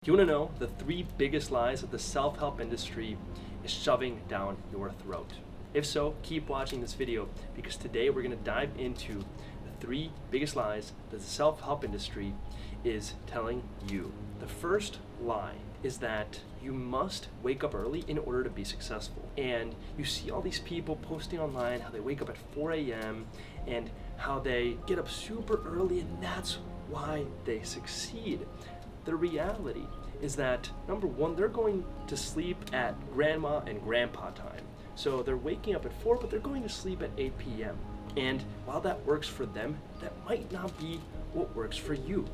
You want to know the 3 biggest lies that the self-help industry is shoving down your throat? If so, keep watching this video because today we're going to dive into the 3 biggest lies that the self-help industry is telling you. The first lie is that you must wake up early in order to be successful. And you see all these people posting online how they wake up at 4 a.m. and how they get up super early and that's why they succeed. The reality is that, number one, they're going to sleep at grandma and grandpa time. So they're waking up at 4, but they're going to sleep at 8 p.m. And while that works for them, that might not be what works for you.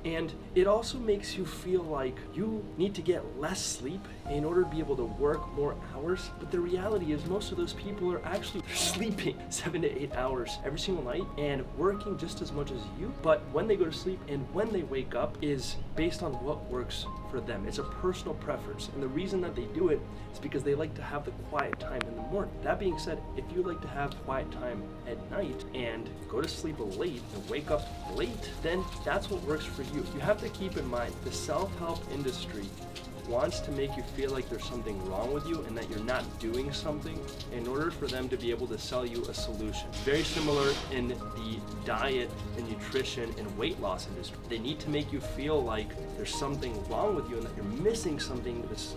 And it also makes you feel like you need to get less sleep in order to be able to work more hours. But the reality is most of those people are actually sleeping 7 to 8 hours every single night and working just as much as you. But when they go to sleep and when they wake up is based on what works for them. It's a personal preference. And the reason that they do it is because they like to have the quiet time in the morning. That being said, if you like to have quiet time at night and go to sleep late and wake up late, then that's what works for you. You have to keep in mind the self-help industry wants to make you feel like there's something wrong with you and that you're not doing something in order for them to be able to sell you a solution. Very similar in the diet and nutrition and weight loss industry. They need to make you feel like there's something wrong with you and that you're missing something, this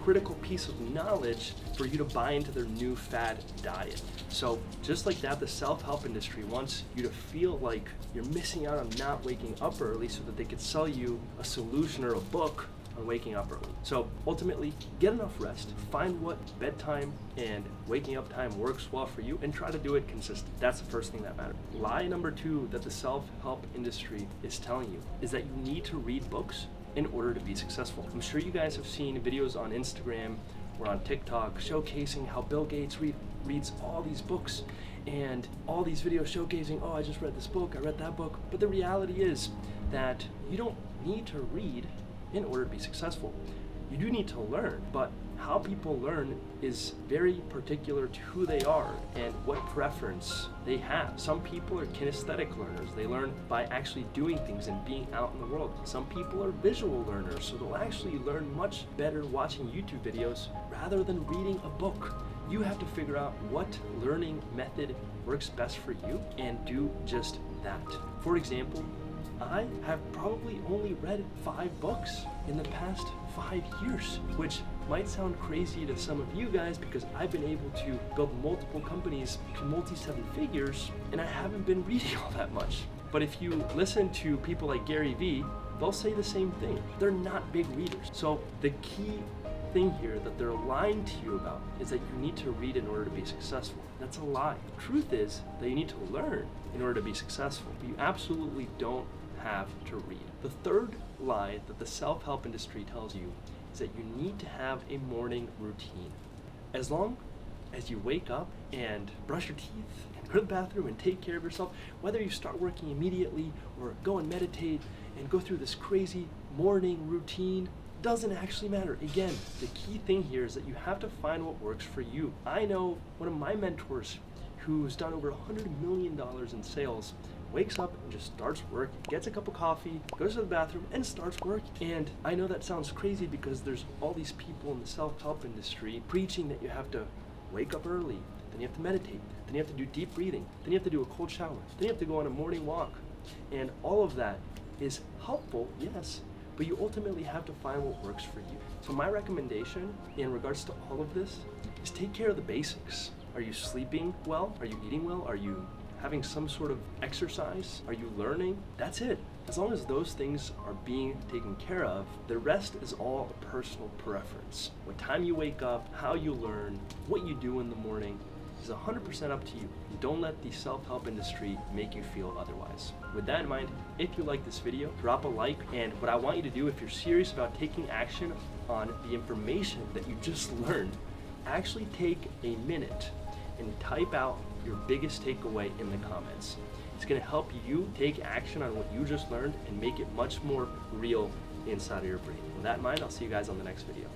critical piece of knowledge for you to buy into their new fad diet. So just like that, the self-help industry wants you to feel like you're missing out on not waking up early so that they could sell you a solution or a book on waking up early. So ultimately, get enough rest, find what bedtime and waking up time works well for you, and try to do it consistent. That's the first thing that matters. Lie number 2 that the self-help industry is telling you is that you need to read books in order to be successful. I'm sure you guys have seen videos on Instagram or on TikTok showcasing how Bill Gates reads all these books and all these videos showcasing, oh, I just read this book, I read that book. But the reality is that you don't need to read in order to be successful. You do need to learn, but how people learn is very particular to who they are and what preference they have. Some people are kinesthetic learners. They learn by actually doing things and being out in the world. Some people are visual learners, so they'll actually learn much better watching YouTube videos rather than reading a book. You have to figure out what learning method works best for you and do just that. For example, I have probably only read 5 books in the past 5 years, which might sound crazy to some of you guys because I've been able to build multiple companies to multi-7 figures and I haven't been reading all that much. But if you listen to people like Gary Vee, they'll say the same thing. They're not big readers. So the key thing here that they're lying to you about is that you need to read in order to be successful. That's a lie. The truth is that you need to learn in order to be successful, but you absolutely don't have to read. The third lie that the self-help industry tells you is that you need to have a morning routine. As long as you wake up and brush your teeth and go to the bathroom and take care of yourself, whether you start working immediately or go and meditate and go through this crazy morning routine, doesn't actually matter. Again, the key thing here is that you have to find what works for you. I know one of my mentors who's done over $100 million in sales wakes up and just starts work, gets a cup of coffee, goes to the bathroom, and starts work. And I know that sounds crazy because there's all these people in the self-help industry preaching that you have to wake up early, then you have to meditate, then you have to do deep breathing, then you have to do a cold shower, then you have to go on a morning walk. And all of that is helpful, yes, but you ultimately have to find what works for you. So my recommendation in regards to all of this is take care of the basics. Are you sleeping well? Are you eating well? Are you having some sort of exercise? Are you learning? That's it. As long as those things are being taken care of, the rest is all a personal preference. What time you wake up, how you learn, what you do in the morning is 100% up to you. Don't let the self-help industry make you feel otherwise. With that in mind, if you like this video, drop a like. And what I want you to do, if you're serious about taking action on the information that you just learned, actually take a minute and type out your biggest takeaway in the comments. It's going to help you take action on what you just learned and make it much more real inside of your brain. With that in mind, I'll see you guys on the next video.